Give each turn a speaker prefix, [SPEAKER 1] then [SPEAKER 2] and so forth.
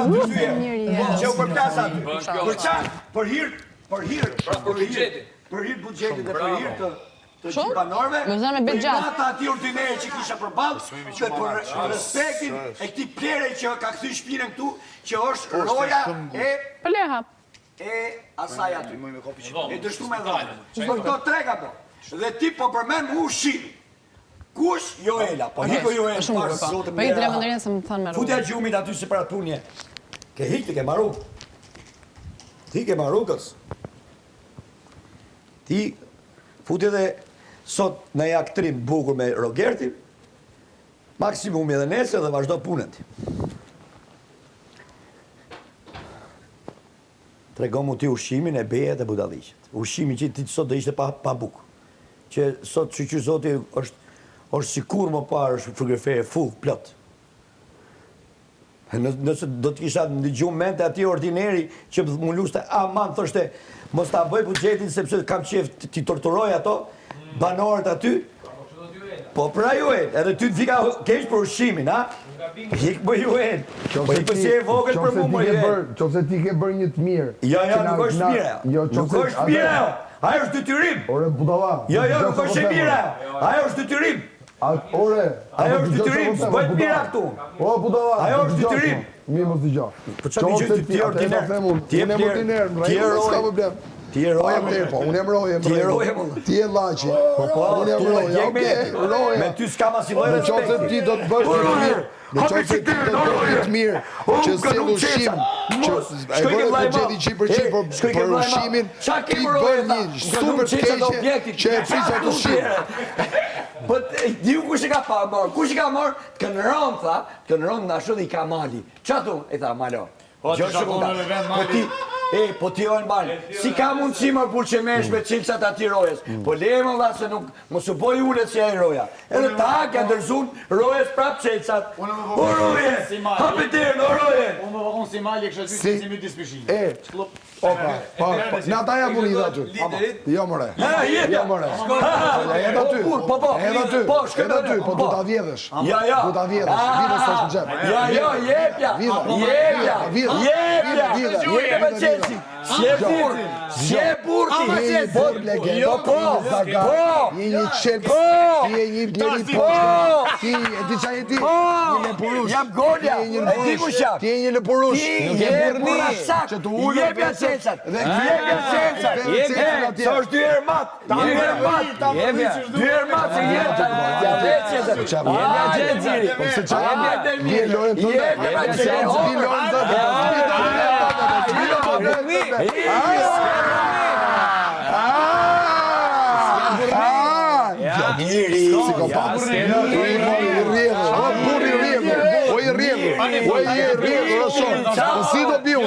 [SPEAKER 1] aty syje. Që u përplas aty. Për çfarë? Për hir buxhetit dhe për hir të banorëve. Për ata aty ordinere që kisha përballë dhe për respektin e këtij plere që ka kthy shpinën këtu, që është roja e asaj aty. E dështuar me dhënë. Për këto tre ka po. Dhe ti po përmend ushqim. Kush? Joela. Po hiko Joela.
[SPEAKER 2] Po i tre mëndërinë se më thanë me rrugë.
[SPEAKER 1] Futja gjumit aty se para punje. Ke hik të ke marru. Ti ke marru kës. Ti futi dhe sot në jaktrim bukur me Rogertin, maksimumi edhe nesër dhe vazhdo punën ti. Trego mu ti ushqimin e bejet e budalliqet. Ushqimi që ti sot dhe ishte pa bukë. Që sot që zoti është si kur më parë është frigorifere full, plot. Nëse do të kisha në gjumë mente ati ordineri që më luste, aman, thoshte, mos ta bëj buxhetin sepse kam qef ti torturoj ato, banorët aty. Po pra Joel, edhe ty të vika keq për ushqimin, ha? Hik më Joel. Po i përsi e vogël për mu më Joel.
[SPEAKER 3] Qofse ti ke bërë një të mirë.
[SPEAKER 1] Jo, nuk është mirë. Nuk është mirë. Ajo është detyrim.
[SPEAKER 3] Ore budalla.
[SPEAKER 1] Jo, nuk është e mirë. Ajo është detyrim.
[SPEAKER 3] Ore.
[SPEAKER 1] Ajo është detyrim, s'bëjt mira këtu.
[SPEAKER 3] O budalla.
[SPEAKER 1] Ajo është detyrim.
[SPEAKER 3] Mirë mos dëgjoj.
[SPEAKER 1] Po çfarë dëgjoj ti ordiner? Ti je ordiner, s'ka problem. Ti je roja më
[SPEAKER 3] po, unë jam roja.
[SPEAKER 1] Ti je roja më.
[SPEAKER 3] Ti je llaçi.
[SPEAKER 1] Po,
[SPEAKER 3] unë jam roja. Roja.
[SPEAKER 1] Me ty s'kam asnjë lloj
[SPEAKER 3] respekti. Nëse ti do të bësh një mirë, nëse ti do të bësh një mirë, që si ushqim, që e bëre buxheti 100% për ushqimin, ti bën një super keqe që e fris atë ushqim.
[SPEAKER 1] Po diu kush e ka marrë? Kush e ka marrë? Kënëron tha, kënëron ashtu dhe I ka mali. Çfarë thon? E tha malo. Po ti ojnë balë, si ka mundësi më pulë që mesh me cilësat ati rojes, po lejmë dha se nuk, mos u boj ullet që e roja. Edhe ta ka ndërzun rojes prap cilësat. O roje, hapetirë, o roje.
[SPEAKER 4] Unë më vëkon si mali e kështë ty si mi dispishim.
[SPEAKER 3] Opa, na ta ja muni dhe aty. Jo mëre. Jo mëre. Edhe aty. Edhe aty. Edhe aty, po du ta vjedhësh.
[SPEAKER 1] Ja.
[SPEAKER 3] Du ta vjedhësh. Vjedhës është në gjep.
[SPEAKER 1] Ja, jepja. Si e burti.
[SPEAKER 3] Je një burg legend. Po. Je një qelpë. Je një njeri po. Ti, e di qa je ti? Një lepurush.
[SPEAKER 1] Jam golja. E di ku sham.
[SPEAKER 3] Ti je një lepurush.
[SPEAKER 1] Je burra sak. Jepja qelçat. Jepja qelçat. Sa është 2 herë mat. 2 herë mat. 2 herë mat se jepja. Jepja qelçat. Jepja dermi. Jepja
[SPEAKER 3] Burri rrjedhë, o i rrjedhë, si do biu.